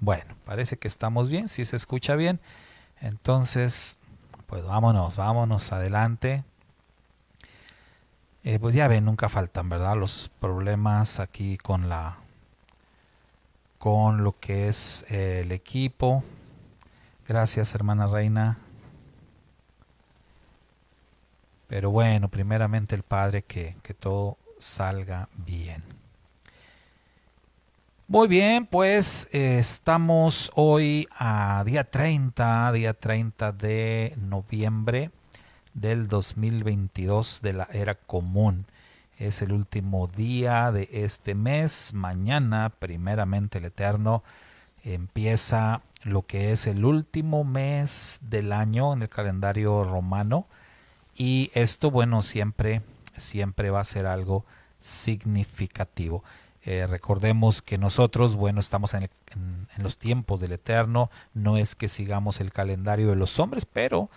Bueno, parece que estamos bien, si se escucha bien. Entonces, pues vámonos adelante. Pues ya ven, nunca faltan, ¿verdad? Los problemas aquí con lo que es el equipo. Gracias, hermana Reina. Pero bueno, primeramente el Padre que todo salga bien. Muy bien, pues estamos hoy a día 30 de noviembre del 2022 de la era común. Es el último día de este mes. Mañana, primeramente el Eterno, empieza lo que es el último mes del año en el calendario romano. Y esto, bueno, siempre va a ser algo significativo. Recordemos que nosotros, bueno, estamos en los tiempos del Eterno, no es que sigamos el calendario de los hombres, pero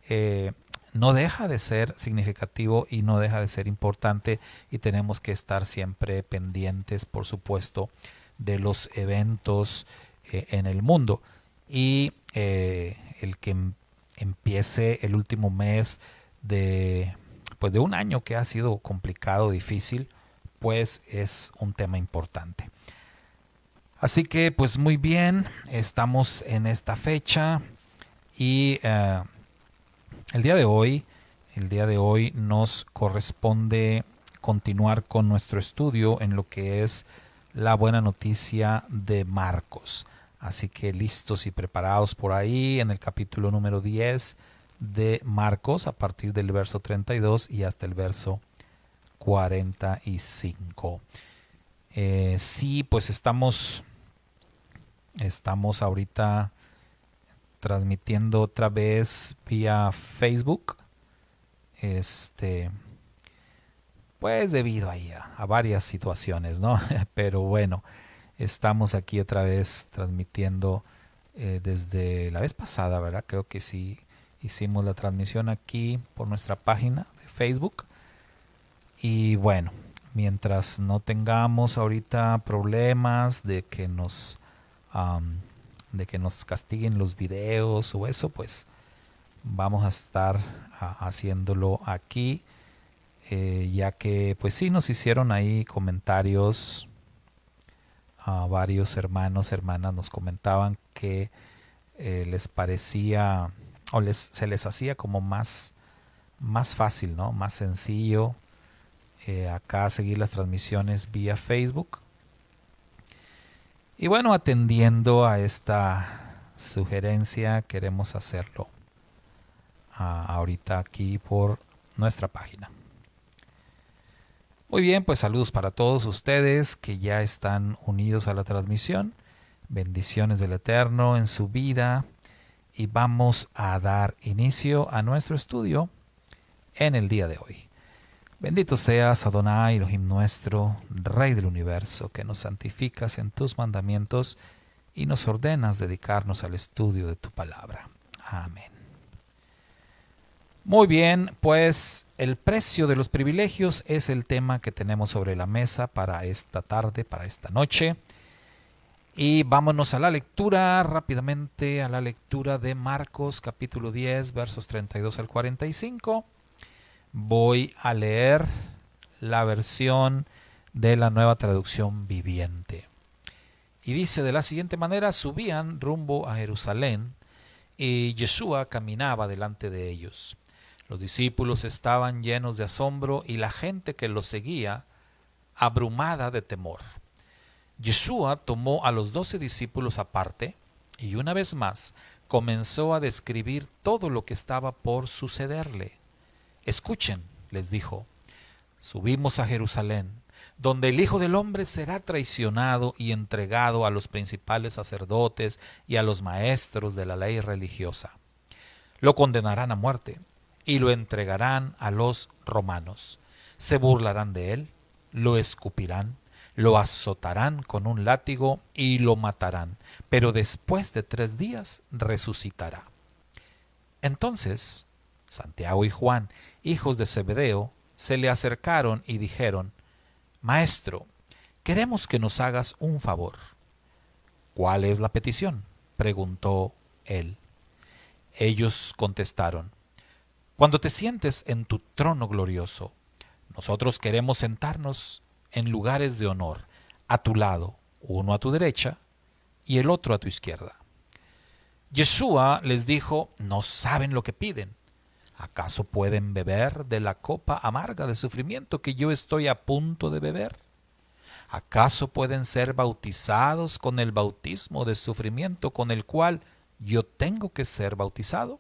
eh, no deja de ser significativo y no deja de ser importante y tenemos que estar siempre pendientes, por supuesto, de los eventos en el mundo. Y el que empiece el último mes de, pues de un año que ha sido complicado, difícil, pues es un tema importante. Así que pues muy bien, estamos en esta fecha y el día de hoy, el día de hoy nos corresponde continuar con nuestro estudio en lo que es la buena noticia de Marcos. Así que listos y preparados por ahí en el capítulo número 10 de Marcos a partir del verso 32 y hasta el verso 45. Sí, pues estamos ahorita transmitiendo otra vez vía Facebook. Pues debido ahí a varias situaciones, ¿no? Pero bueno, estamos aquí otra vez transmitiendo desde la vez pasada, ¿verdad? Creo que sí hicimos la transmisión aquí por nuestra página de Facebook. Y bueno, mientras no tengamos ahorita problemas de que nos castiguen los videos o eso, pues vamos a estar haciéndolo aquí, ya que pues sí nos hicieron ahí comentarios. Varios hermanos, hermanas nos comentaban que les parecía o se les hacía como más fácil, ¿no? Más sencillo acá seguir las transmisiones vía Facebook. Y bueno, atendiendo a esta sugerencia, queremos hacerlo ahorita aquí por nuestra página. Muy bien, pues saludos para todos ustedes que ya están unidos a la transmisión. Bendiciones del Eterno en su vida. Y vamos a dar inicio a nuestro estudio en el día de hoy. Bendito seas, Adonai, Elohim nuestro, Rey del universo, que nos santificas en tus mandamientos y nos ordenas dedicarnos al estudio de tu palabra. Amén. Muy bien, pues el precio de los privilegios es el tema que tenemos sobre la mesa para esta tarde, para esta noche. Y vámonos a la lectura, rápidamente a la lectura de Marcos capítulo 10, versos 32 al 45. Voy a leer la versión de la nueva traducción viviente. Y dice de la siguiente manera: subían rumbo a Jerusalén y Yeshua caminaba delante de ellos. Los discípulos estaban llenos de asombro y la gente que los seguía abrumada de temor. Yeshua tomó a los 12 discípulos aparte y una vez más comenzó a describir todo lo que estaba por sucederle. Escuchen, les dijo, subimos a Jerusalén, donde el Hijo del Hombre será traicionado y entregado a los principales sacerdotes y a los maestros de la ley religiosa. Lo condenarán a muerte y lo entregarán a los romanos. Se burlarán de él, lo escupirán, lo azotarán con un látigo y lo matarán, pero después de 3 días resucitará. Entonces Santiago y Juan, hijos de Zebedeo, se le acercaron y dijeron: Maestro, queremos que nos hagas un favor. ¿Cuál es la petición?, preguntó él. Ellos contestaron: Cuando te sientes en tu trono glorioso, nosotros queremos sentarnos en lugares de honor, a tu lado, uno a tu derecha y el otro a tu izquierda. Yeshua les dijo: No saben lo que piden. ¿Acaso pueden beber de la copa amarga de sufrimiento que yo estoy a punto de beber? ¿Acaso pueden ser bautizados con el bautismo de sufrimiento con el cual yo tengo que ser bautizado?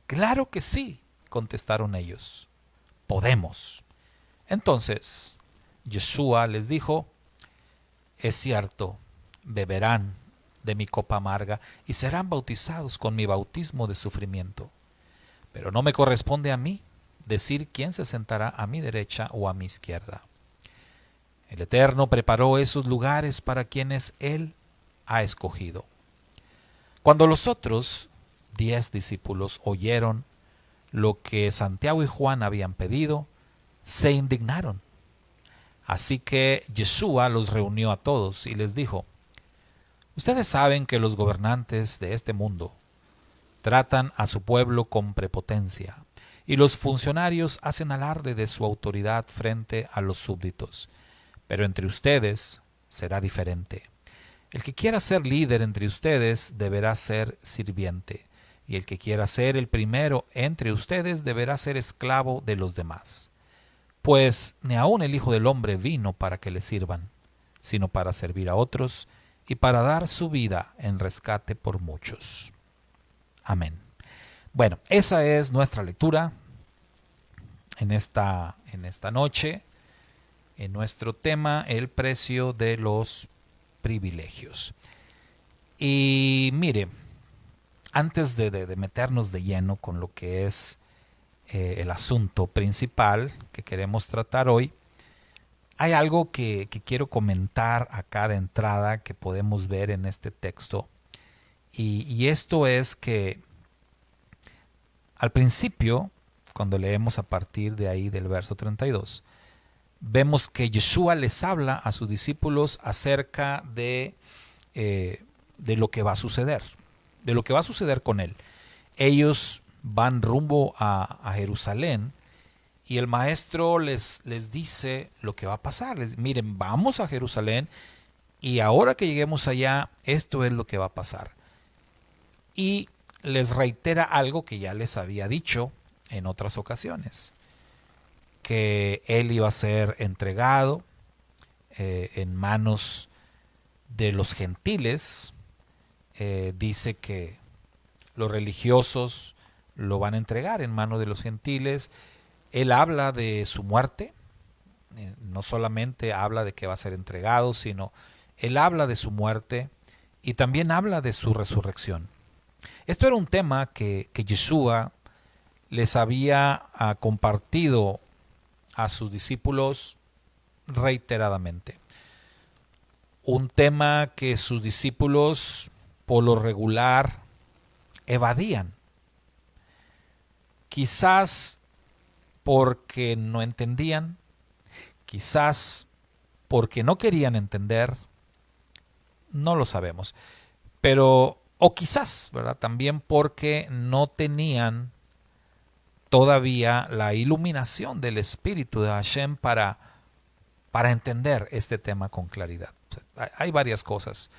Claro que sí, contestaron ellos. Podemos. Entonces Yeshua les dijo: Es cierto, beberán de mi copa amarga y serán bautizados con mi bautismo de sufrimiento. Pero no me corresponde a mí decir quién se sentará a mi derecha o a mi izquierda. El Eterno preparó esos lugares para quienes Él ha escogido. Cuando los otros 10 discípulos oyeron lo que Santiago y Juan habían pedido, se indignaron. Así que Yeshua los reunió a todos y les dijo: Ustedes saben que los gobernantes de este mundo tratan a su pueblo con prepotencia, y los funcionarios hacen alarde de su autoridad frente a los súbditos. Pero entre ustedes será diferente. El que quiera ser líder entre ustedes deberá ser sirviente, y el que quiera ser el primero entre ustedes deberá ser esclavo de los demás. Pues ni aun el Hijo del Hombre vino para que le sirvan, sino para servir a otros y para dar su vida en rescate por muchos. Amén. Bueno, esa es nuestra lectura en esta noche, en nuestro tema, el precio de los privilegios. Y mire, antes de meternos de lleno con lo que es el asunto principal que queremos tratar hoy, hay algo que quiero comentar acá de entrada que podemos ver en este texto. Y esto es que al principio, cuando leemos a partir de ahí del verso 32, vemos que Yeshua les habla a sus discípulos acerca de lo que va a suceder, de lo que va a suceder con él. Ellos van rumbo a Jerusalén y el maestro les dice lo que va a pasar. Miren, vamos a Jerusalén y ahora que lleguemos allá, esto es lo que va a pasar. Y les reitera algo que ya les había dicho en otras ocasiones, que él iba a ser entregado en manos de los gentiles. Dice que los religiosos lo van a entregar en manos de los gentiles. Él habla de su muerte, no solamente habla de que va a ser entregado, sino él habla de su muerte y también habla de su resurrección. Esto era un tema que Yeshua les había compartido a sus discípulos reiteradamente. Un tema que sus discípulos por lo regular evadían. Quizás porque no entendían, quizás porque no querían entender, no lo sabemos. Pero, o quizás, ¿verdad?, también porque no tenían todavía la iluminación del Espíritu de Hashem para entender este tema con claridad. O sea, hay varias cosas,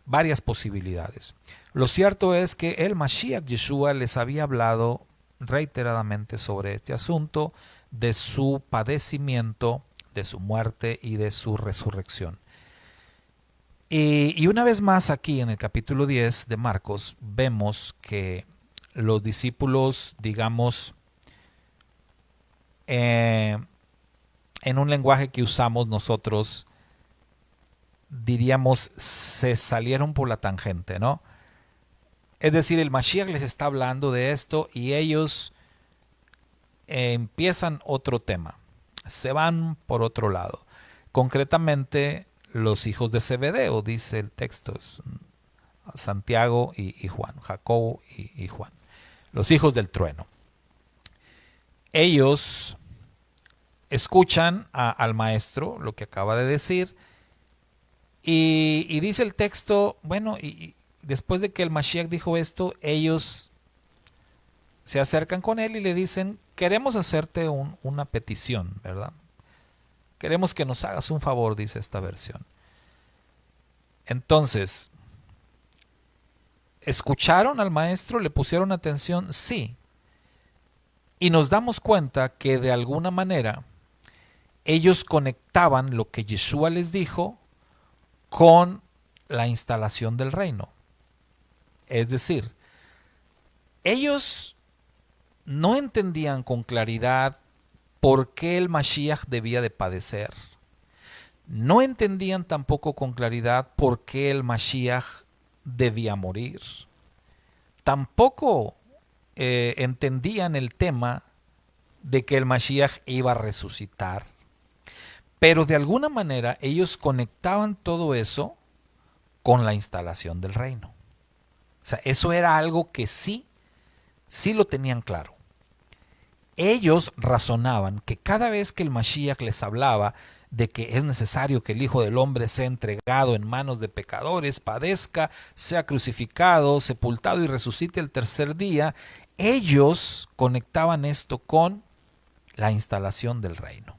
varias posibilidades. Lo cierto es que el Mashiach Yeshua les había hablado reiteradamente sobre este asunto de su padecimiento, de su muerte y de su resurrección. Y una vez más aquí en el capítulo 10 de Marcos vemos que los discípulos, digamos, en un lenguaje que usamos nosotros, diríamos, se salieron por la tangente, ¿no? Es decir, el Mashiach les está hablando de esto y ellos empiezan otro tema, se van por otro lado. Concretamente, los hijos de Zebedeo, dice el texto, Santiago y Juan, Jacobo y Juan, los hijos del trueno. Ellos escuchan al maestro lo que acaba de decir Y dice el texto, bueno, y después de que el Mashiach dijo esto, ellos se acercan con él y le dicen, queremos hacerte una petición, ¿verdad? Queremos que nos hagas un favor, dice esta versión. Entonces, ¿escucharon al maestro? ¿Le pusieron atención? Sí. Y nos damos cuenta que de alguna manera ellos conectaban lo que Yeshua les dijo con la instalación del reino. Es decir, ellos no entendían con claridad por qué el Mashiach debía de padecer. No entendían tampoco con claridad por qué el Mashiach debía morir. Tampoco entendían el tema de que el Mashiach iba a resucitar. Pero de alguna manera ellos conectaban todo eso con la instalación del reino. O sea, eso era algo que sí lo tenían claro. Ellos razonaban que cada vez que el Mashiach les hablaba de que es necesario que el Hijo del Hombre sea entregado en manos de pecadores, padezca, sea crucificado, sepultado y resucite el tercer día, ellos conectaban esto con la instalación del reino.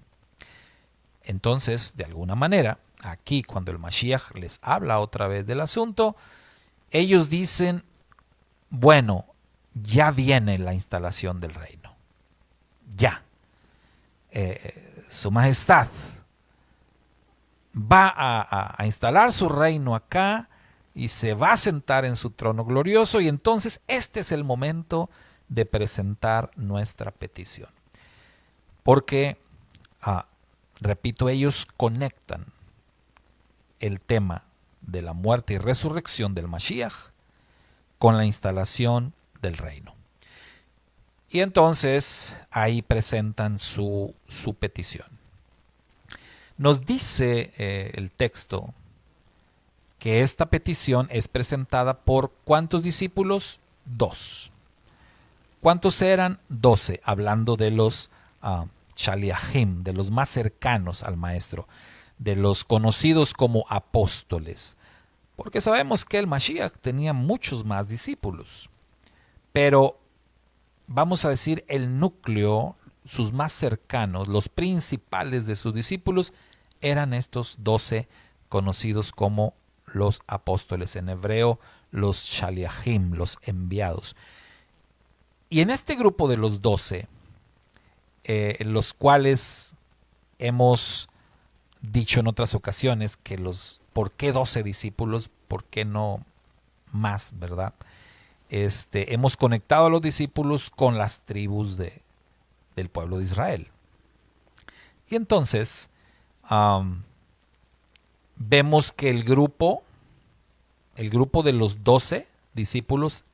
Entonces, de alguna manera, aquí cuando el Mashiach les habla otra vez del asunto, ellos dicen, bueno, ya viene la instalación del reino. Ya. Su Majestad va a instalar su reino acá y se va a sentar en su trono glorioso, y entonces este es el momento de presentar nuestra petición. Porque, repito, ellos conectan el tema de la muerte y resurrección del Mashiach con la instalación del reino. Y entonces ahí presentan su petición. Nos dice el texto que esta petición es presentada por ¿cuántos discípulos? 2. ¿Cuántos eran? 12, hablando de los Shaliachim, de los más cercanos al maestro, de los conocidos como apóstoles. Porque sabemos que el Mashiach tenía muchos más discípulos. Pero vamos a decir el núcleo, sus más cercanos, los principales de sus discípulos, eran estos 12 conocidos como los apóstoles, en hebreo los Shaliachim, los enviados. Y en este grupo de los 12, los cuales hemos dicho en otras ocasiones que ¿por qué 12 discípulos? ¿Por qué no más, verdad? Hemos conectado a los discípulos con las tribus del pueblo de Israel. Y entonces vemos que el grupo de los 12 discípulos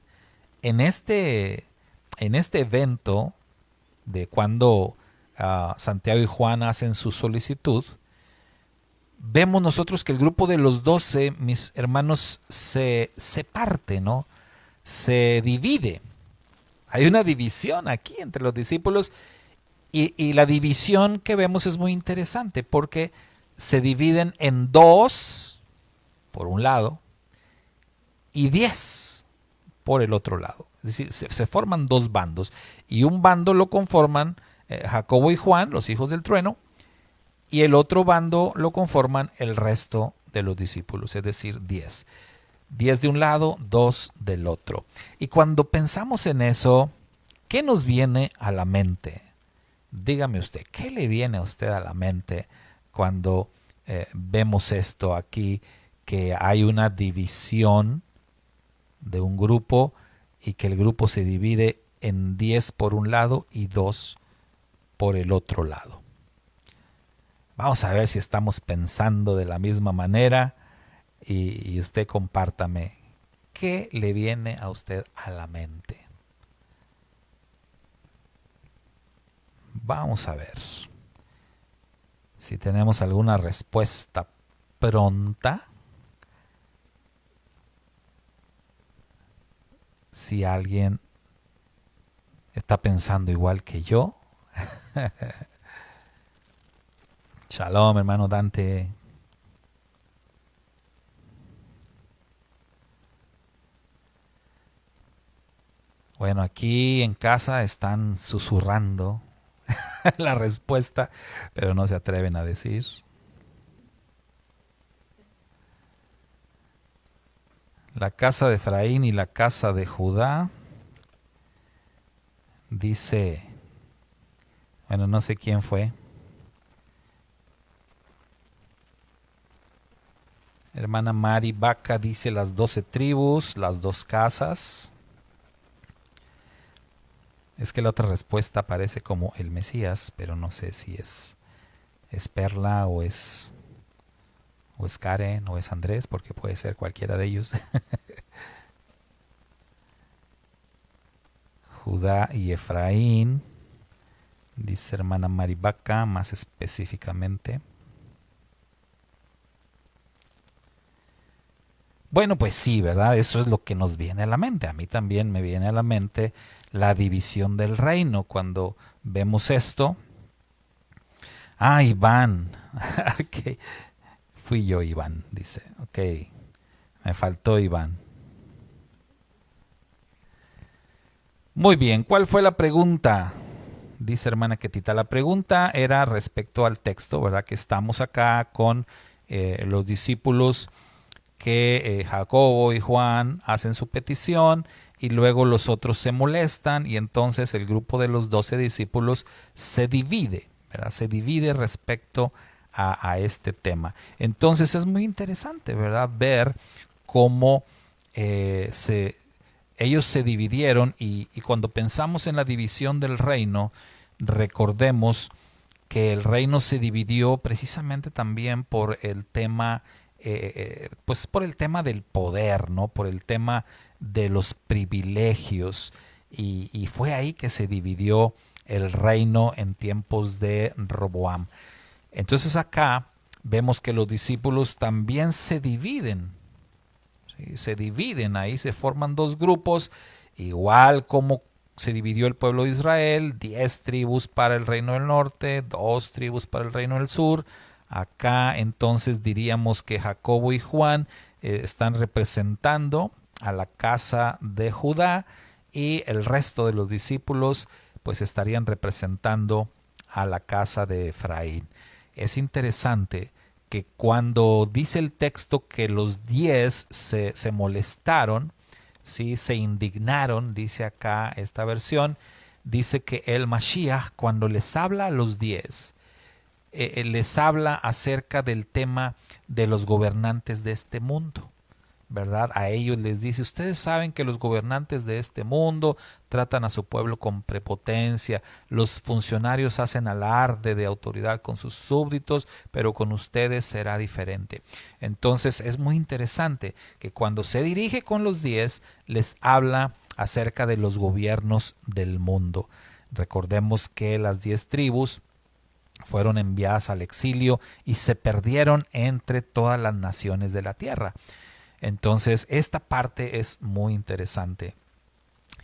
en este evento de cuando Santiago y Juan hacen su solicitud, vemos nosotros que el grupo de los 12, mis hermanos, se parte, ¿no? Se divide. Hay una división aquí entre los discípulos, y la división que vemos es muy interesante porque se dividen en 2 por un lado y 10 por el otro lado. Es decir, se forman 2 bandos, y un bando lo conforman Jacobo y Juan, los hijos del trueno, y el otro bando lo conforman el resto de los discípulos, es decir, 10. 10 de un lado, 2 del otro. Y cuando pensamos en eso, ¿qué nos viene a la mente? Dígame usted, ¿qué le viene a usted a la mente cuando vemos esto aquí, que hay una división de un grupo y que el grupo se divide en 10 por un lado y 2 por el otro lado? Vamos a ver si estamos pensando de la misma manera, y usted compártame, ¿qué le viene a usted a la mente? Vamos a ver si tenemos alguna respuesta pronta. Si alguien está pensando igual que yo. Shalom, hermano Dante. Bueno, aquí en casa están susurrando la respuesta, pero no se atreven a decir. La casa de Efraín y la casa de Judá dice, bueno, no sé quién fue. Hermana Mari Vaca dice las 12 tribus, las dos casas. Es que la otra respuesta parece como el Mesías, pero no sé si es Perla o es Karen o es Andrés, porque puede ser cualquiera de ellos. Judá y Efraín, dice hermana Maribaca, más específicamente. Bueno, pues sí, ¿verdad? Eso es lo que nos viene a la mente. A mí también me viene a la mente la división del reino cuando vemos esto. Ah, Iván. Okay. Fui yo, Iván, dice. Ok, me faltó Iván. Muy bien, ¿cuál fue la pregunta? Dice hermana Ketita, la pregunta era respecto al texto, ¿verdad? Que estamos acá con los discípulos que Jacobo y Juan hacen su petición y luego los otros se molestan y entonces el grupo de los 12 discípulos se divide, ¿verdad? Se divide respecto a este tema. Entonces es muy interesante, ¿verdad? Ver cómo ellos se dividieron y cuando pensamos en la división del reino, recordemos que el reino se dividió precisamente también por el tema, pues por el tema del poder, ¿no? Por el tema de los privilegios. Y fue ahí que se dividió el reino en tiempos de Roboam. Entonces acá vemos que los discípulos también se dividen. ¿Sí? Se dividen, ahí se forman dos grupos, igual como se dividió el pueblo de Israel, 10 tribus para el reino del norte, 2 tribus para el reino del sur. Acá entonces diríamos que Jacobo y Juan están representando a la casa de Judá y el resto de los discípulos pues estarían representando a la casa de Efraín. Es interesante que cuando dice el texto que los 10 se molestaron, ¿sí? Se indignaron, dice acá esta versión, dice que el Mashiach cuando les habla a los 10, les habla acerca del tema de los gobernantes de este mundo. ¿Verdad? A ellos les dice, ustedes saben que los gobernantes de este mundo tratan a su pueblo con prepotencia, los funcionarios hacen alarde de autoridad con sus súbditos, pero con ustedes será diferente. Entonces es muy interesante que cuando se dirige con los 10, les habla acerca de los gobiernos del mundo. Recordemos que las 10 tribus fueron enviadas al exilio y se perdieron entre todas las naciones de la tierra. Entonces, esta parte es muy interesante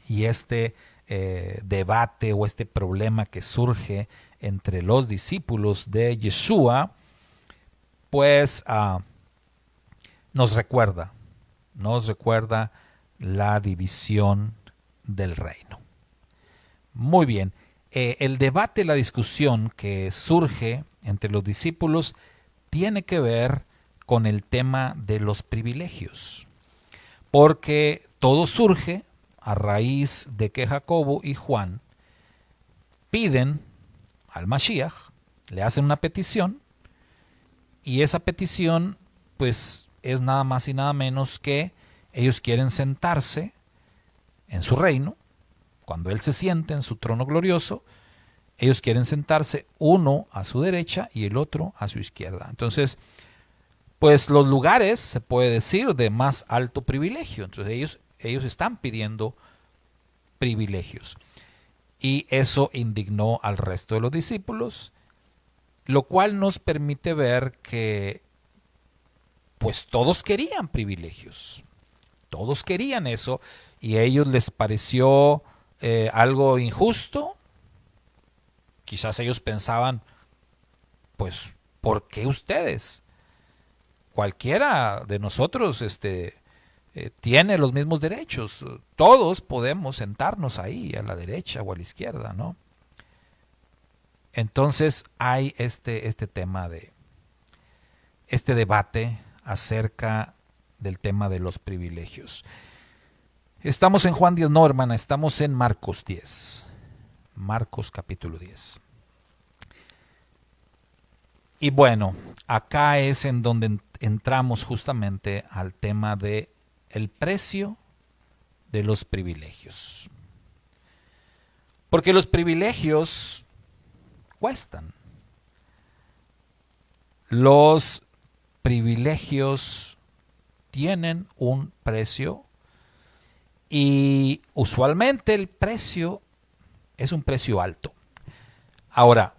y este debate o este problema que surge entre los discípulos de Yeshua, pues nos recuerda la división del reino. Muy bien, el debate, la discusión que surge entre los discípulos tiene que ver con el tema de los privilegios, porque todo surge a raíz de que Jacobo y Juan piden al Mashiach, le hacen una petición, y esa petición pues es nada más y nada menos que ellos quieren sentarse en su reino, cuando Él se siente en su trono glorioso, ellos quieren sentarse uno a su derecha y el otro a su izquierda. Entonces, pues los lugares, se puede decir, de más alto privilegio. Entonces ellos están pidiendo privilegios. Y eso indignó al resto de los discípulos, lo cual nos permite ver que pues todos querían privilegios. Todos querían eso y a ellos les pareció algo injusto. Quizás ellos pensaban, pues, ¿por qué ustedes? Cualquiera de nosotros tiene los mismos derechos. Todos podemos sentarnos ahí, a la derecha o a la izquierda, ¿no? Entonces hay este tema este debate acerca del tema de los privilegios. Estamos en Juan 10, no, hermana, estamos en Marcos 10. Marcos capítulo 10. Y bueno, acá es en donde entramos justamente al tema de el precio de los privilegios. Porque los privilegios cuestan. Los privilegios tienen un precio y usualmente el precio es un precio alto. Ahora,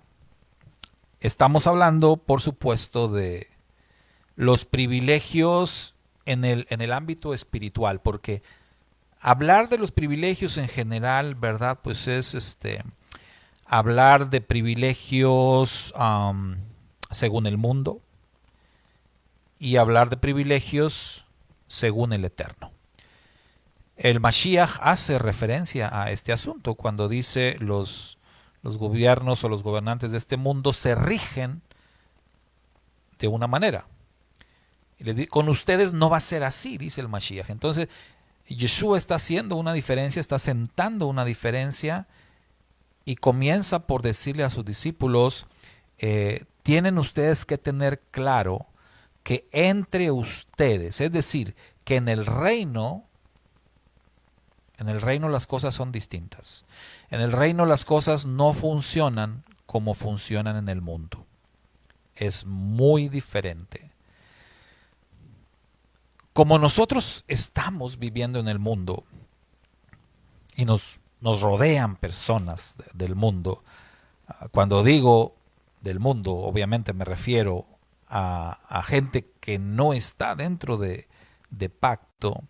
estamos hablando, por supuesto, de los privilegios en el ámbito espiritual, porque hablar de los privilegios en general, ¿verdad? Pues es hablar de privilegios según el mundo y hablar de privilegios según el Eterno. El Mashiach hace referencia a este asunto cuando dice los gobiernos o los gobernantes de este mundo se rigen de una manera. Con ustedes no va a ser así, dice el Mashiach. Entonces, Yeshua está haciendo una diferencia, está sentando una diferencia y comienza por decirle a sus discípulos, tienen ustedes que tener claro que entre ustedes, es decir, que en el reino las cosas son distintas. En el reino las cosas no funcionan como funcionan en el mundo. Es muy diferente. Como nosotros estamos viviendo en el mundo y nos rodean personas del mundo, cuando digo del mundo, obviamente me refiero a gente que no está dentro de pacto,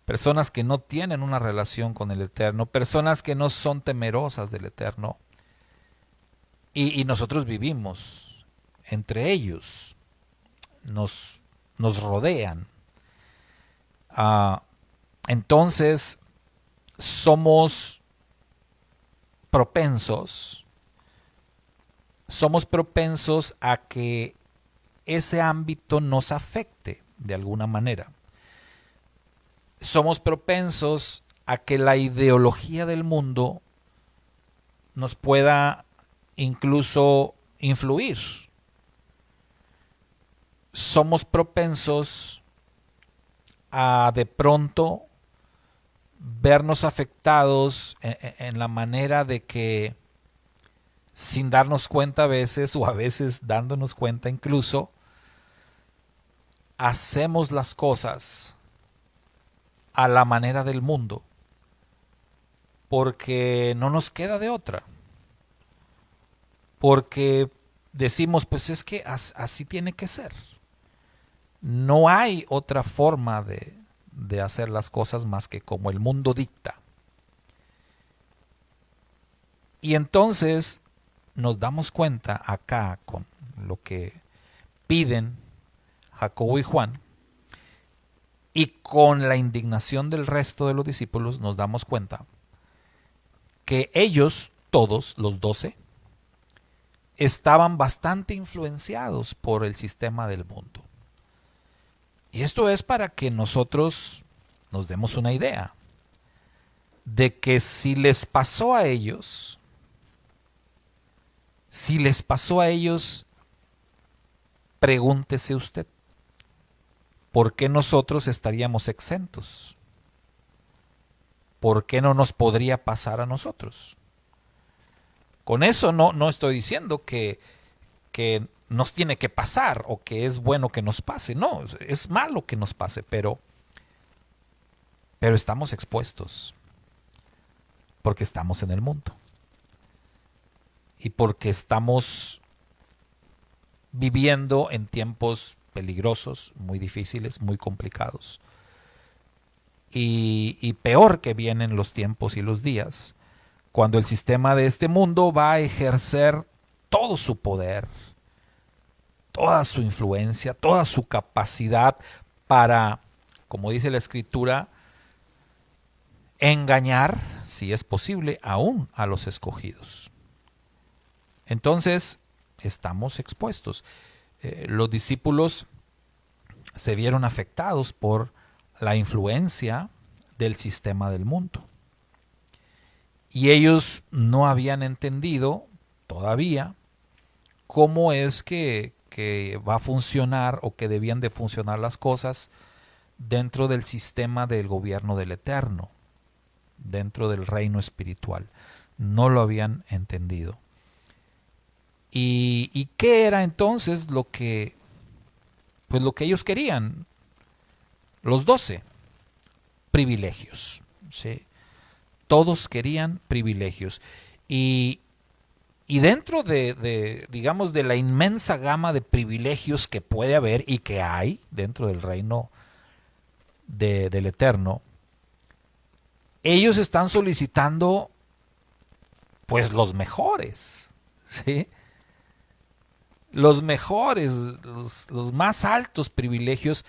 personas que no tienen una relación con el Eterno, personas que no son temerosas del Eterno, y nosotros vivimos entre ellos, nos rodean. Entonces somos propensos a que ese ámbito nos afecte de alguna manera. Somos propensos a que la ideología del mundo nos pueda incluso influir. Somos propensos a de pronto vernos afectados en la manera de que, sin darnos cuenta a veces, o a veces dándonos cuenta incluso, hacemos las cosas a la manera del mundo, porque no nos queda de otra. Porque decimos, pues es que así tiene que ser. No hay otra forma de hacer las cosas más que como el mundo dicta. Y entonces nos damos cuenta acá con lo que piden Jacobo y Juan, y con la indignación del resto de los discípulos nos damos cuenta que ellos, todos los 12, estaban bastante influenciados por el sistema del mundo. Y esto es para que nosotros nos demos una idea de que si les pasó a ellos, pregúntese usted, ¿por qué nosotros estaríamos exentos? ¿Por qué no nos podría pasar a nosotros? Con eso no estoy diciendo que nos tiene que pasar o que es bueno que nos pase. No, es malo que nos pase, pero estamos expuestos porque estamos en el mundo y porque estamos viviendo en tiempos peligrosos, muy difíciles, muy complicados. Y peor que vienen los tiempos y los días cuando el sistema de este mundo va a ejercer todo su poder, toda su influencia, toda su capacidad para como dice la Escritura, engañar, si es posible, aún a los escogidos. Entonces, estamos expuestos. Los discípulos se vieron afectados por la influencia del sistema del mundo. Y ellos no habían entendido todavía cómo es que va a funcionar o que debían de funcionar las cosas dentro del sistema del gobierno del Eterno, dentro del reino espiritual. No lo habían entendido. ¿Y qué era entonces lo que ellos querían? Los 12 privilegios, ¿sí? Todos querían privilegios. Y dentro digamos, de la inmensa gama de privilegios que puede haber y que hay dentro del reino del Eterno, ellos están solicitando pues los mejores, ¿sí? Los mejores, los más altos privilegios.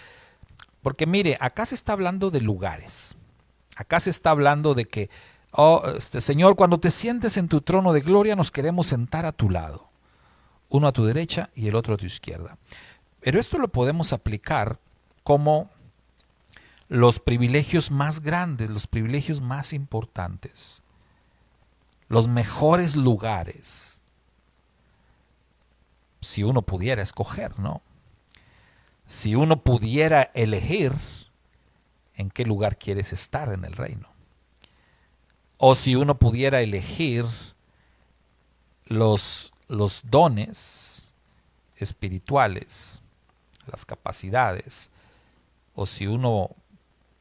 Porque mire, acá se está hablando de lugares. Acá se está hablando de que, Señor, cuando te sientes en tu trono de gloria, nos queremos sentar a tu lado. Uno a tu derecha y el otro a tu izquierda. Pero esto lo podemos aplicar como los privilegios más grandes, los privilegios más importantes, los mejores lugares, si uno pudiera escoger, ¿no? Si uno pudiera elegir en qué lugar quieres estar en el reino. O si uno pudiera elegir los dones espirituales, las capacidades, o si uno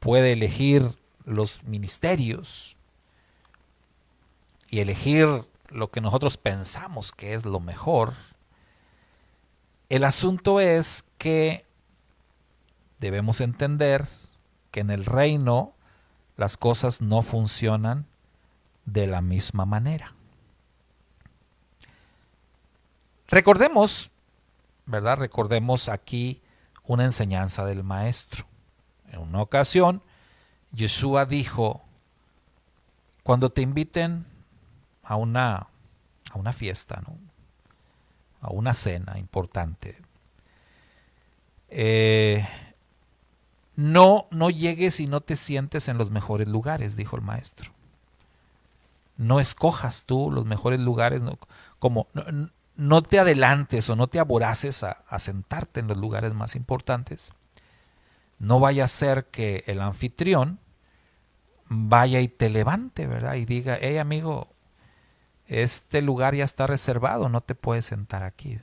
puede elegir los ministerios y elegir lo que nosotros pensamos que es lo mejor. El asunto es que debemos entender que en el reino las cosas no funcionan de la misma manera. Recordemos, ¿verdad? Recordemos aquí una enseñanza del maestro. En una ocasión, Yeshua dijo, cuando te inviten a una fiesta, ¿no? A una cena importante, no llegues y no te sientes en los mejores lugares, dijo el maestro. No escojas tú los mejores lugares, no te adelantes o no te aboraces a sentarte en los lugares más importantes. No vaya a ser que el anfitrión vaya y te levante, ¿verdad? Y diga, hey amigo, este lugar ya está reservado, no te puedes sentar aquí.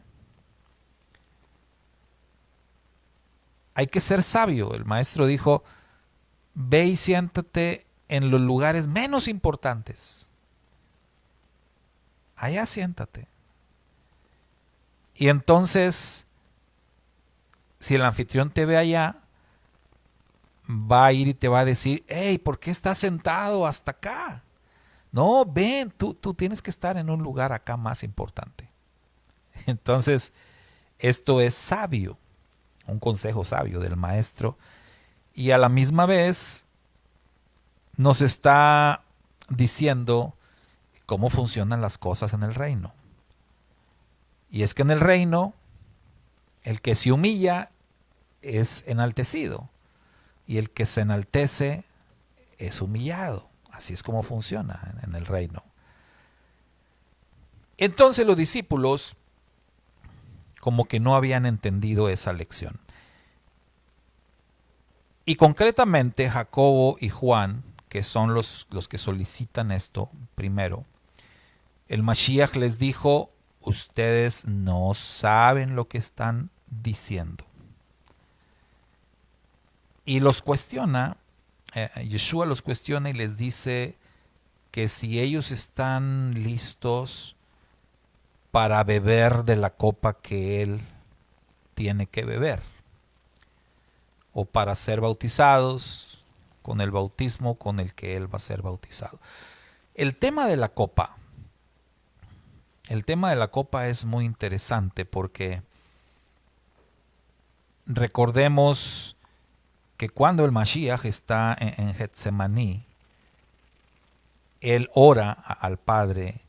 Hay que ser sabio. El maestro dijo, ve y siéntate en los lugares menos importantes. Allá siéntate. Y entonces, si el anfitrión te ve allá, va a ir y te va a decir, hey, ¿por qué estás sentado hasta acá? No, ven, tú tienes que estar en un lugar acá más importante. Entonces, esto es sabio, un consejo sabio del maestro. Y a la misma vez nos está diciendo cómo funcionan las cosas en el reino. Y es que en el reino, el que se humilla es enaltecido. Y el que se enaltece es humillado. Así es como funciona en el reino. Entonces los discípulos como que no habían entendido esa lección. Y concretamente Jacobo y Juan, que son los que solicitan esto primero, el Mashiach les dijo, ustedes no saben lo que están diciendo. Y los cuestiona, Yeshua los cuestiona y les dice que si ellos están listos para beber de la copa que él tiene que beber, o para ser bautizados con el bautismo con el que él va a ser bautizado. El tema de la copa es muy interesante porque recordemos que cuando el Mashiach está en Getsemaní, él ora al Padre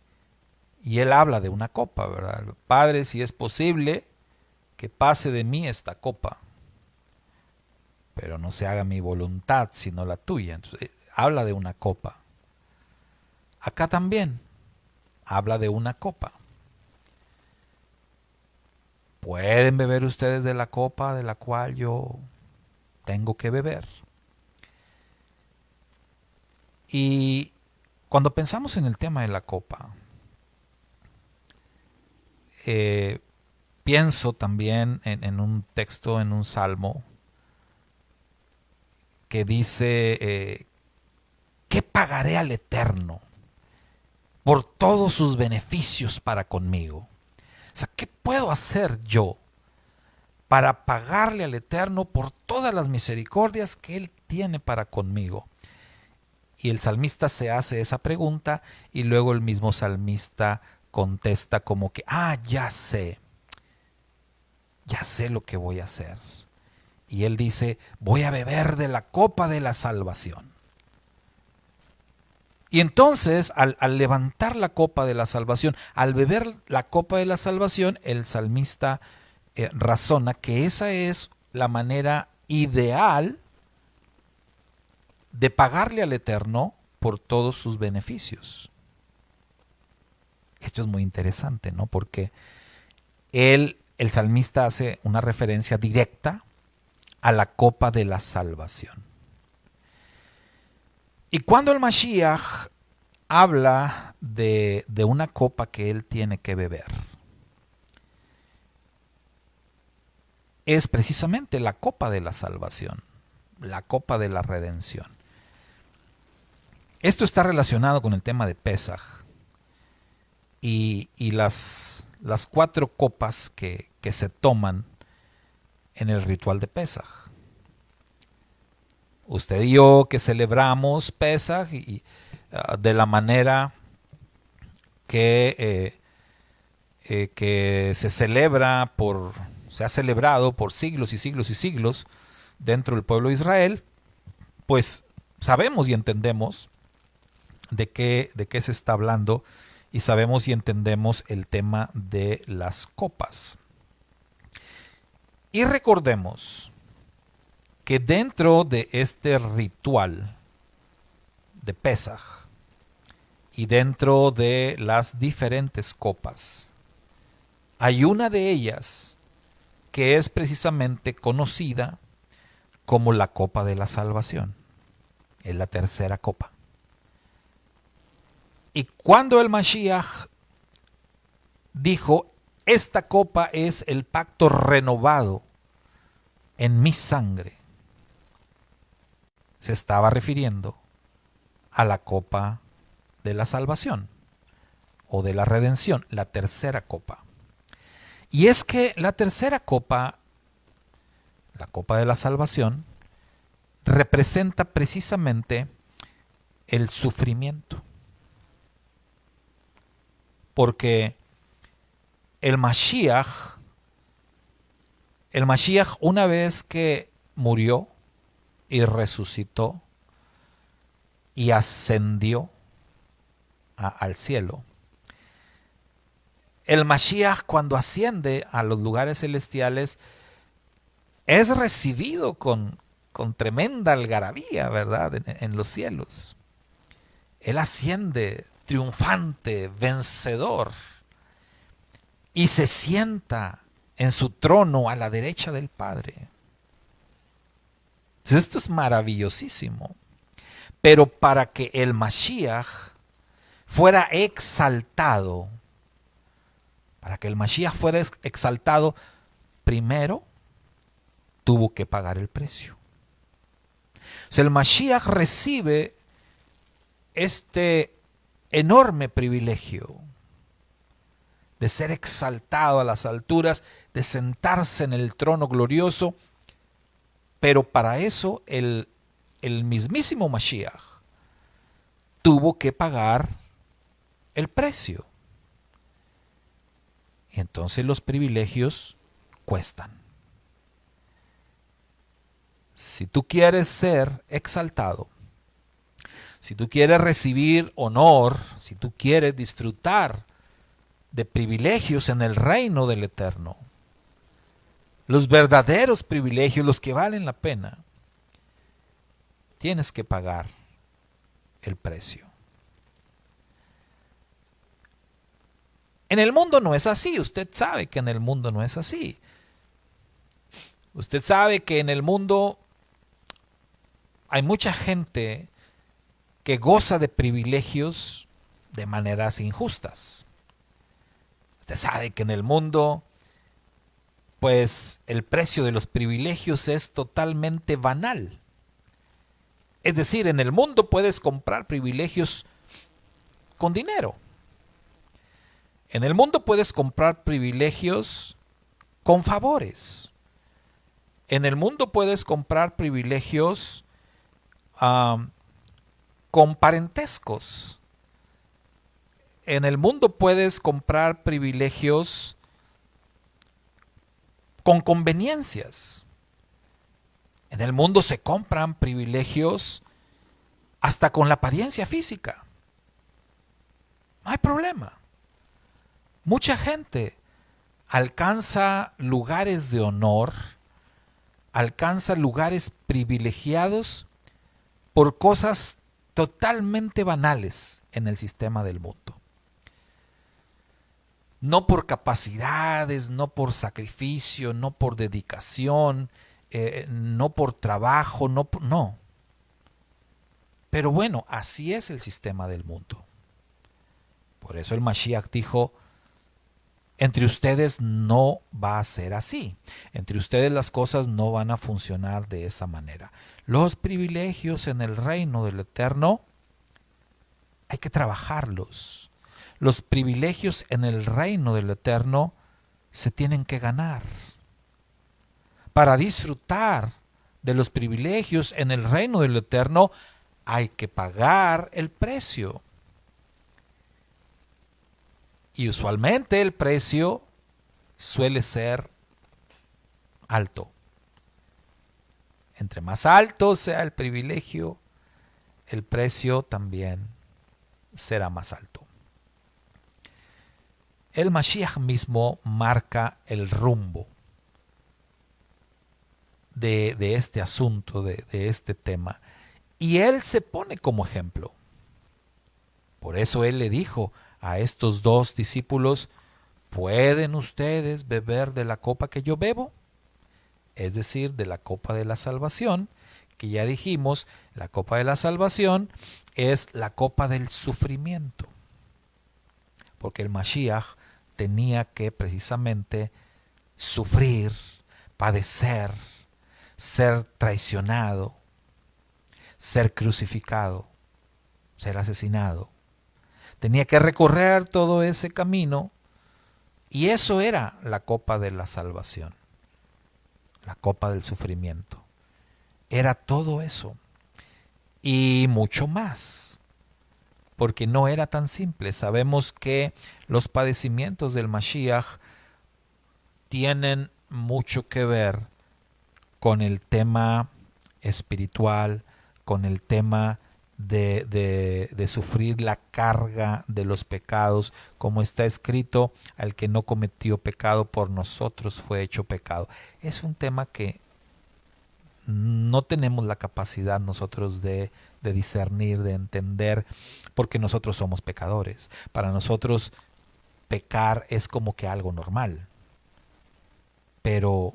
y él habla de una copa, ¿verdad? Padre, si es posible, que pase de mí esta copa, pero no se haga mi voluntad, sino la tuya. Entonces, habla de una copa. Acá también habla de una copa. ¿Pueden beber ustedes de la copa de la cual yo tengo que beber? Y cuando pensamos en el tema de la copa, eh, pienso también en un texto, en un salmo, que dice, ¿qué pagaré al Eterno por todos sus beneficios para conmigo? O sea, ¿qué puedo hacer yo para pagarle al Eterno por todas las misericordias que Él tiene para conmigo? Y el salmista se hace esa pregunta y luego el mismo salmista contesta como que, ya sé lo que voy a hacer. Y él dice, voy a beber de la copa de la salvación. Y entonces, al levantar la copa de la salvación, al beber la copa de la salvación, el salmista razona que esa es la manera ideal de pagarle al Eterno por todos sus beneficios. Esto es muy interesante, ¿no? Porque el salmista hace una referencia directa a la copa de la salvación. Y cuando el Mashiach habla de una copa que él tiene que beber, es precisamente la copa de la salvación, la copa de la redención. Esto está relacionado con el tema de Pesaj y las 4 copas que se toman en el ritual de Pesaj. Usted y yo que celebramos Pesaj y de la manera que se ha celebrado por siglos y siglos y siglos dentro del pueblo de Israel, pues sabemos y entendemos de qué se está hablando y sabemos y entendemos el tema de las copas. Y recordemos que dentro de este ritual de Pesaj y dentro de las diferentes copas, hay una de ellas que es precisamente conocida como la copa de la salvación. Es la tercera copa. Y cuando el Mashiach dijo, esta copa es el pacto renovado en mi sangre, se estaba refiriendo a la copa de la salvación o de la redención, la tercera copa. Y es que la tercera copa, la copa de la salvación, representa precisamente el sufrimiento. Porque el Mashiach una vez que murió y resucitó y ascendió al cielo, el Mashiach cuando asciende a los lugares celestiales es recibido con tremenda algarabía, ¿verdad? En los cielos. Él asciende triunfante, vencedor, y se sienta en su trono a la derecha del Padre. Entonces, esto es maravillosísimo. Pero para que el Mashiach fuera exaltado, primero tuvo que pagar el precio. O sea, el Mashiach recibe este enorme privilegio de ser exaltado a las alturas, de sentarse en el trono glorioso, pero para eso el mismísimo Mashiach tuvo que pagar el precio. Y entonces los privilegios cuestan. Si tú quieres ser exaltado, si tú quieres recibir honor, si tú quieres disfrutar de privilegios en el reino del Eterno, los verdaderos privilegios, los que valen la pena, tienes que pagar el precio. En el mundo no es así, usted sabe que en el mundo no es así. Usted sabe que en el mundo hay mucha gente que goza de privilegios de maneras injustas. Usted sabe que en el mundo, pues el precio de los privilegios es totalmente banal. Es decir, en el mundo puedes comprar privilegios con dinero. En el mundo puedes comprar privilegios con favores. En el mundo puedes comprar privilegios con parentescos. En el mundo puedes comprar privilegios con conveniencias. En el mundo se compran privilegios hasta con la apariencia física. No hay problema. Mucha gente alcanza lugares de honor, alcanza lugares privilegiados por cosas totalmente banales en el sistema del mundo. No por capacidades, no por sacrificio, no por dedicación, no por trabajo, no. Pero bueno, así es el sistema del mundo. Por eso el Mashiach dijo, entre ustedes no va a ser así. Entre ustedes las cosas no van a funcionar de esa manera. Los privilegios en el reino del Eterno hay que trabajarlos. Los privilegios en el reino del Eterno se tienen que ganar. Para disfrutar de los privilegios en el reino del Eterno hay que pagar el precio. Y usualmente el precio suele ser alto. Entre más alto sea el privilegio, el precio también será más alto. El Mashiach mismo marca el rumbo de este asunto, de este tema. Y él se pone como ejemplo. Por eso él le dijo a estos dos discípulos, ¿pueden ustedes beber de la copa que yo bebo? Es decir, de la copa de la salvación, que ya dijimos, la copa de la salvación es la copa del sufrimiento. Porque el Mashiach tenía que precisamente sufrir, padecer, ser traicionado, ser crucificado, ser asesinado. Tenía que recorrer todo ese camino y eso era la copa de la salvación, la copa del sufrimiento. Era todo eso y mucho más, porque no era tan simple. Sabemos que los padecimientos del Mashiach tienen mucho que ver con el tema espiritual, con el tema de sufrir la carga de los pecados, como está escrito, al que no cometió pecado por nosotros fue hecho pecado. Es un tema que no tenemos la capacidad nosotros de discernir, de entender, porque nosotros somos pecadores. Para nosotros pecar es como que algo normal, pero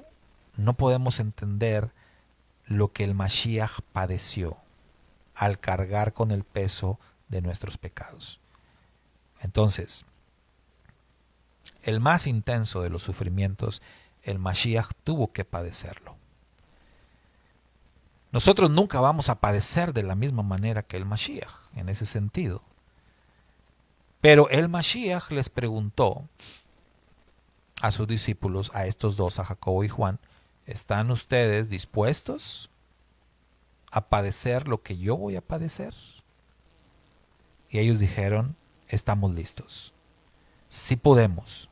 no podemos entender lo que el Mashiach padeció al cargar con el peso de nuestros pecados. Entonces, el más intenso de los sufrimientos, el Mashiach tuvo que padecerlo. Nosotros nunca vamos a padecer de la misma manera que el Mashiach, en ese sentido. Pero el Mashiach les preguntó a sus discípulos, a estos dos, a Jacobo y Juan, ¿están ustedes dispuestos a padecer lo que yo voy a padecer? Y ellos dijeron, estamos listos. Sí podemos.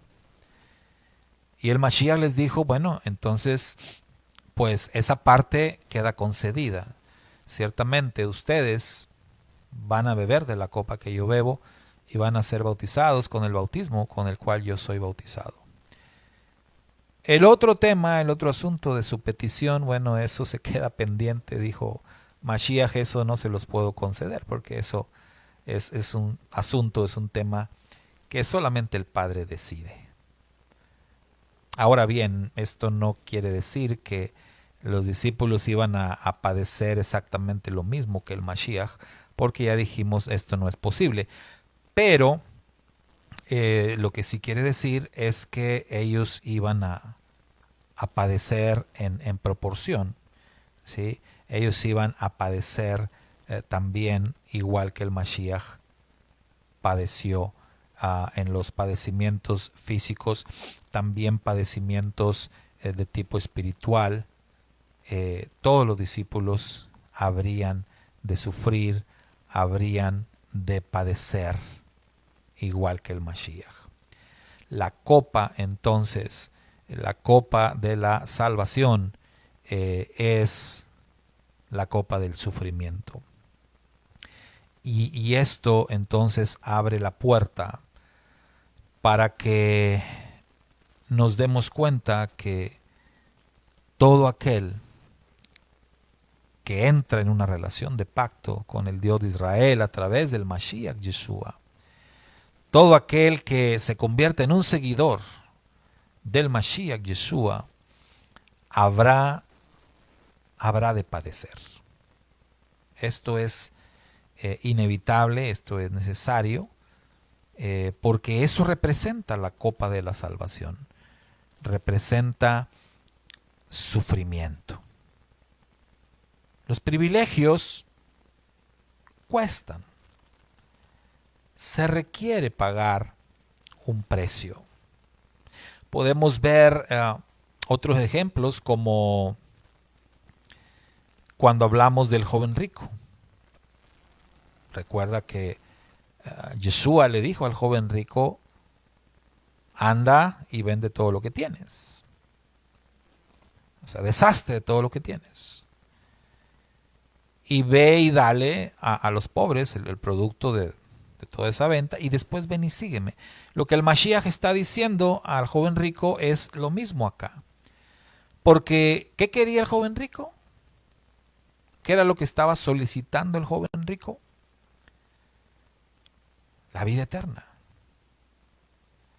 Y el Mashiach les dijo, bueno, entonces pues esa parte queda concedida. Ciertamente ustedes van a beber de la copa que yo bebo y van a ser bautizados con el bautismo con el cual yo soy bautizado. El otro tema, el otro asunto de su petición, bueno, eso se queda pendiente, dijo Mashiach, eso no se los puedo conceder porque eso es un asunto, es un tema que solamente el Padre decide. Ahora bien, esto no quiere decir que los discípulos iban a padecer exactamente lo mismo que el Mashiach, porque ya dijimos esto no es posible. Pero lo que sí quiere decir es que ellos iban a padecer en proporción, ¿sí? Ellos iban a padecer también igual que el Mashiach padeció en los padecimientos físicos, también padecimientos de tipo espiritual. Todos los discípulos habrían de sufrir, habrían de padecer igual que el Mashiach. La copa, entonces, la copa de la salvación es la copa del sufrimiento. Y esto entonces abre la puerta para que nos demos cuenta que todo aquel que entra en una relación de pacto con el Dios de Israel a través del Mashiach Yeshua, todo aquel que se convierte en un seguidor del Mashiach Yeshua, habrá de padecer. Esto es inevitable, esto es necesario, porque eso representa la copa de la salvación, representa sufrimiento. Los privilegios cuestan. Se requiere pagar un precio. Podemos ver otros ejemplos como cuando hablamos del joven rico. Recuerda que Yeshua le dijo al joven rico, anda y vende todo lo que tienes. O sea, deshazte de todo lo que tienes. Y ve y dale a los pobres el producto de toda esa venta y después ven y sígueme. Lo que el Mashiach está diciendo al joven rico es lo mismo acá. Porque, ¿qué quería el joven rico? ¿Qué era lo que estaba solicitando el joven rico? La vida eterna.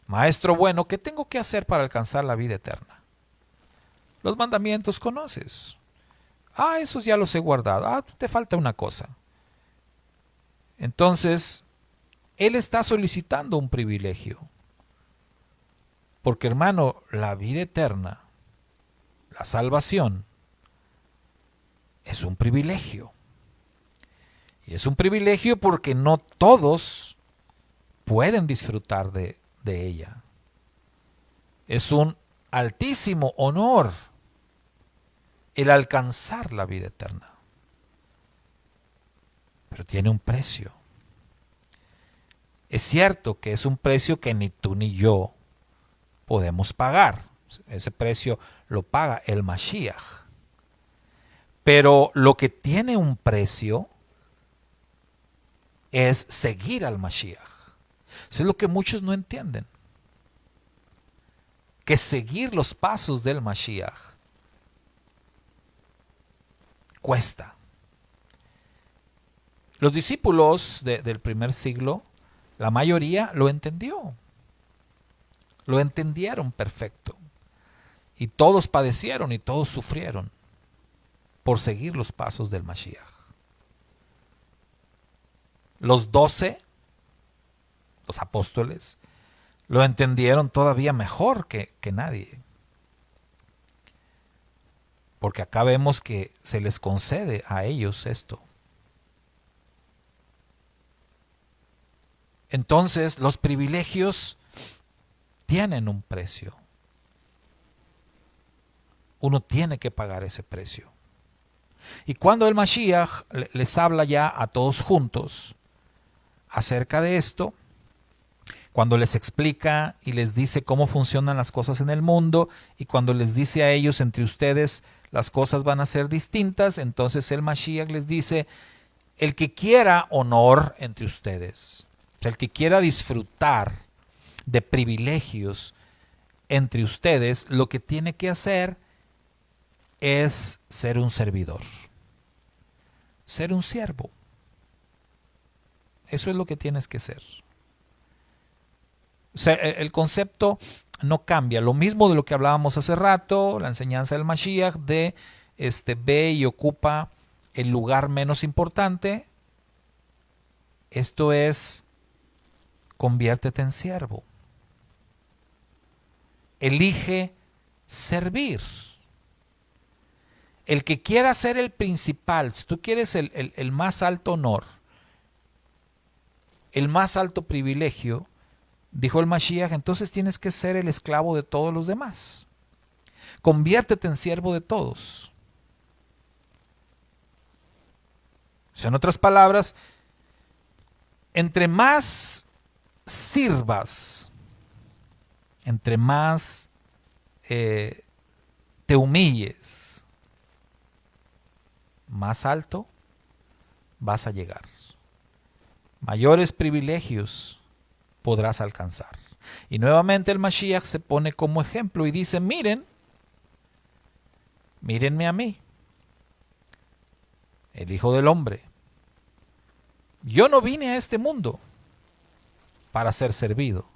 Maestro bueno, ¿qué tengo que hacer para alcanzar la vida eterna? Los mandamientos conoces. Esos ya los he guardado. Te falta una cosa. Entonces, él está solicitando un privilegio. Porque, hermano, la vida eterna, la salvación, es un privilegio. Y es un privilegio porque no todos pueden disfrutar de ella. Es un altísimo honor el alcanzar la vida eterna. Pero tiene un precio. Es cierto que es un precio que ni tú ni yo podemos pagar. Ese precio lo paga el Mashiach. Pero lo que tiene un precio es seguir al Mashiach. Eso es lo que muchos no entienden. Que seguir los pasos del Mashiach cuesta. Los discípulos del primer siglo, la mayoría lo entendió. Lo entendieron perfecto. Y todos padecieron y todos sufrieron por seguir los pasos del Mashiach. Los 12, los apóstoles, lo entendieron todavía mejor que nadie. Porque acá vemos que se les concede a ellos esto. Entonces, los privilegios tienen un precio. Uno tiene que pagar ese precio. Y cuando el Mashiach les habla ya a todos juntos acerca de esto, cuando les explica y les dice cómo funcionan las cosas en el mundo, y cuando les dice a ellos, entre ustedes las cosas van a ser distintas. Entonces el Mashiach les dice, el que quiera honor entre ustedes, o sea, el que quiera disfrutar de privilegios entre ustedes, lo que tiene que hacer es ser un servidor, ser un siervo. Eso es lo que tienes que ser. O sea, el concepto no cambia. Lo mismo de lo que hablábamos hace rato, la enseñanza del Mashiach de ve y ocupa el lugar menos importante. Esto es, conviértete en siervo. Elige servir. El que quiera ser el principal, si tú quieres el más alto honor, el más alto privilegio, dijo el Mashiach, entonces tienes que ser el esclavo de todos los demás. Conviértete en siervo de todos. O sea, en otras palabras, entre más sirvas, entre más te humilles, más alto vas a llegar. Mayores privilegios podrás alcanzar. Y nuevamente el Mashiach se pone como ejemplo y dice, mírenme a mí, el Hijo del Hombre. Yo no vine a este mundo para ser servido.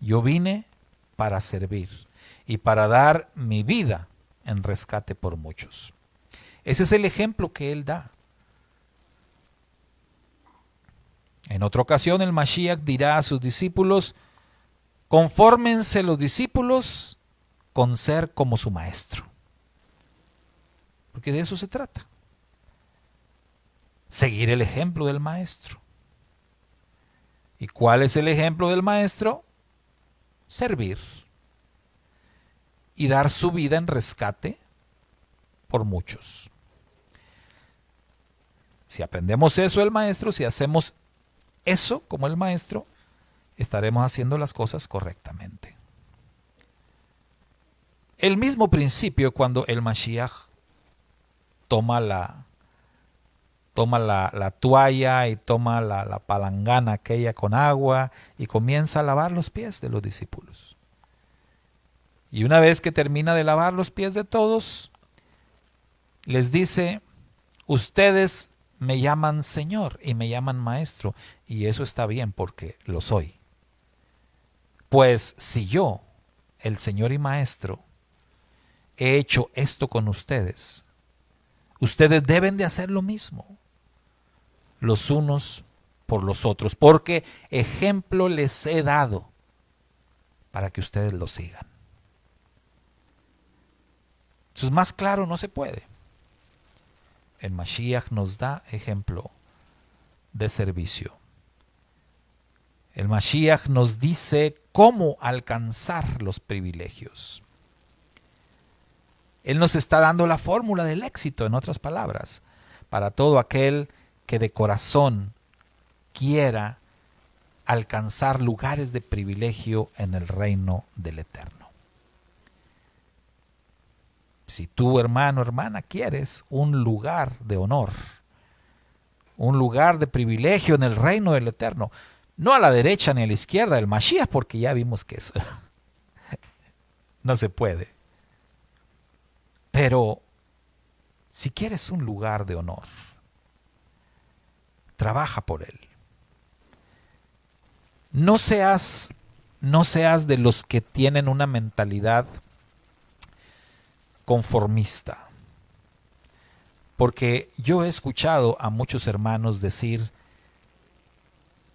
Yo vine para servir y para dar mi vida en rescate por muchos. Ese es el ejemplo que él da. En otra ocasión el Mashiach dirá a sus discípulos, confórmense los discípulos con ser como su maestro. Porque de eso se trata. Seguir el ejemplo del maestro. ¿Y cuál es el ejemplo del maestro? Servir. Y dar su vida en rescate por muchos. Si aprendemos eso del maestro, si hacemos eso como el maestro, estaremos haciendo las cosas correctamente. El mismo principio cuando el Mashiach toma la toalla y toma la palangana aquella con agua y comienza a lavar los pies de los discípulos. Y una vez que termina de lavar los pies de todos, les dice, ustedes me llaman Señor y me llaman Maestro, y eso está bien porque lo soy. Pues si yo, el Señor y Maestro, he hecho esto con ustedes, ustedes deben de hacer lo mismo, los unos por los otros, porque ejemplo les he dado para que ustedes lo sigan. Entonces, más claro no se puede. El Mashiach nos da ejemplo de servicio. El Mashiach nos dice cómo alcanzar los privilegios. Él nos está dando la fórmula del éxito, en otras palabras, para todo aquel que de corazón quiera alcanzar lugares de privilegio en el reino del Eterno. Si tú, hermano, hermana, quieres un lugar de honor, un lugar de privilegio en el reino del Eterno, no a la derecha ni a la izquierda del Mashiach, porque ya vimos que eso no se puede. Pero si quieres un lugar de honor, trabaja por él. No seas de los que tienen una mentalidad conformista. Porque yo he escuchado a muchos hermanos decir,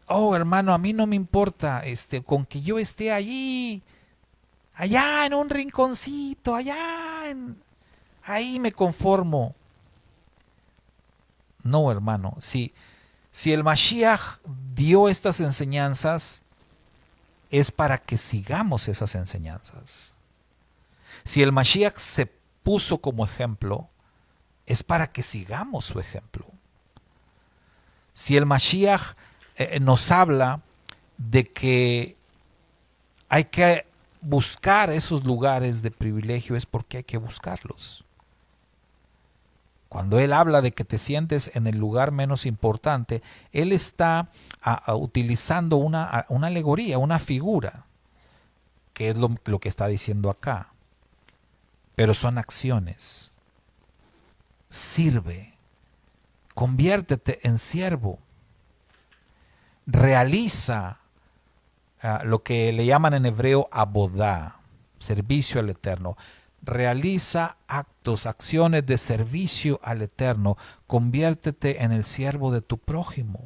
oh hermano, a mí no me importa con que yo esté allí, allá en un rinconcito, ahí me conformo. No, hermano, si el Mashiach dio estas enseñanzas, es para que sigamos esas enseñanzas. Si el Mashiach se puso como ejemplo, es para que sigamos su ejemplo. Si el Mashiach nos habla de que hay que buscar esos lugares de privilegio, es porque hay que buscarlos. Cuando Él habla de que te sientes en el lugar menos importante, Él está utilizando una alegoría, una figura, que es lo que está diciendo acá. Pero son acciones. Sirve. Conviértete en siervo. Realiza lo que le llaman en hebreo abodá, servicio al Eterno. Realiza actos, acciones de servicio al Eterno. Conviértete en el siervo de tu prójimo.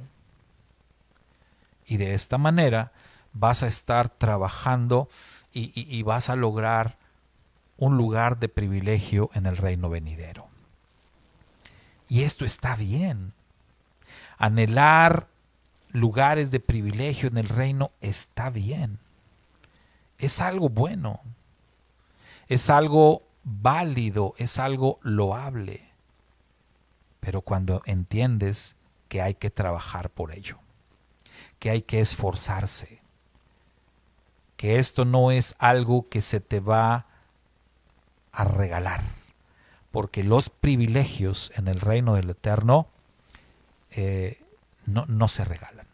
Y de esta manera vas a estar trabajando y vas a lograr un lugar de privilegio en el reino venidero. Y esto está bien. Anhelar lugares de privilegio en el reino está bien. Es algo bueno. Es algo válido, es algo loable. Pero cuando entiendes que hay que trabajar por ello, que hay que esforzarse, que esto no es algo que se te va a regalar, porque los privilegios en el reino del Eterno no se regalan.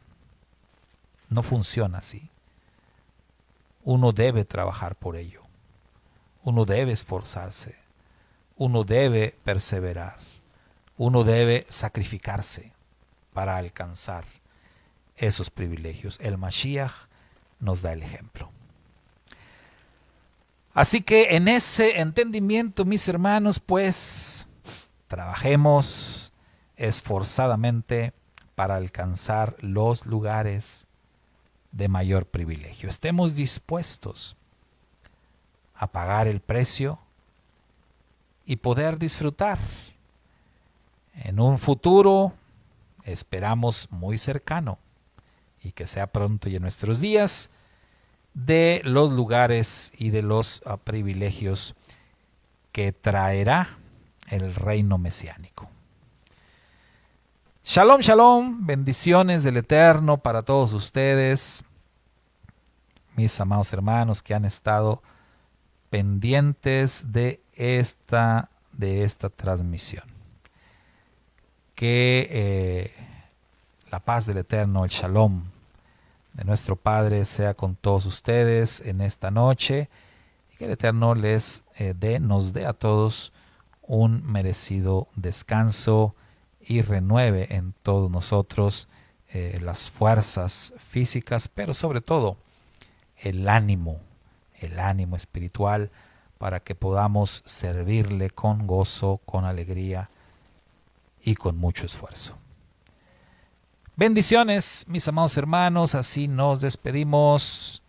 No funciona así. Uno debe trabajar por ello. Uno debe esforzarse. Uno debe perseverar. Uno debe sacrificarse para alcanzar esos privilegios. El Mashiach nos da el ejemplo. Así que en ese entendimiento, mis hermanos, pues trabajemos esforzadamente para alcanzar los lugares de mayor privilegio. Estemos dispuestos a pagar el precio y poder disfrutar en un futuro, esperamos muy cercano y que sea pronto y en nuestros días, de los lugares y de los privilegios que traerá el reino mesiánico. Shalom, shalom, bendiciones del Eterno para todos ustedes, mis amados hermanos que han estado pendientes de esta transmisión. Que la paz del Eterno, el shalom de nuestro Padre sea con todos ustedes en esta noche y que el Eterno nos dé a todos un merecido descanso y renueve en todos nosotros las fuerzas físicas, pero sobre todo el ánimo espiritual para que podamos servirle con gozo, con alegría y con mucho esfuerzo. Bendiciones, mis amados hermanos, así nos despedimos,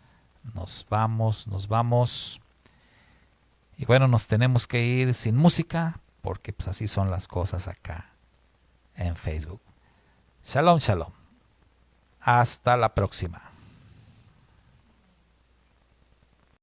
nos vamos. Y bueno, nos tenemos que ir sin música, porque pues así son las cosas acá en Facebook. Shalom, shalom. Hasta la próxima.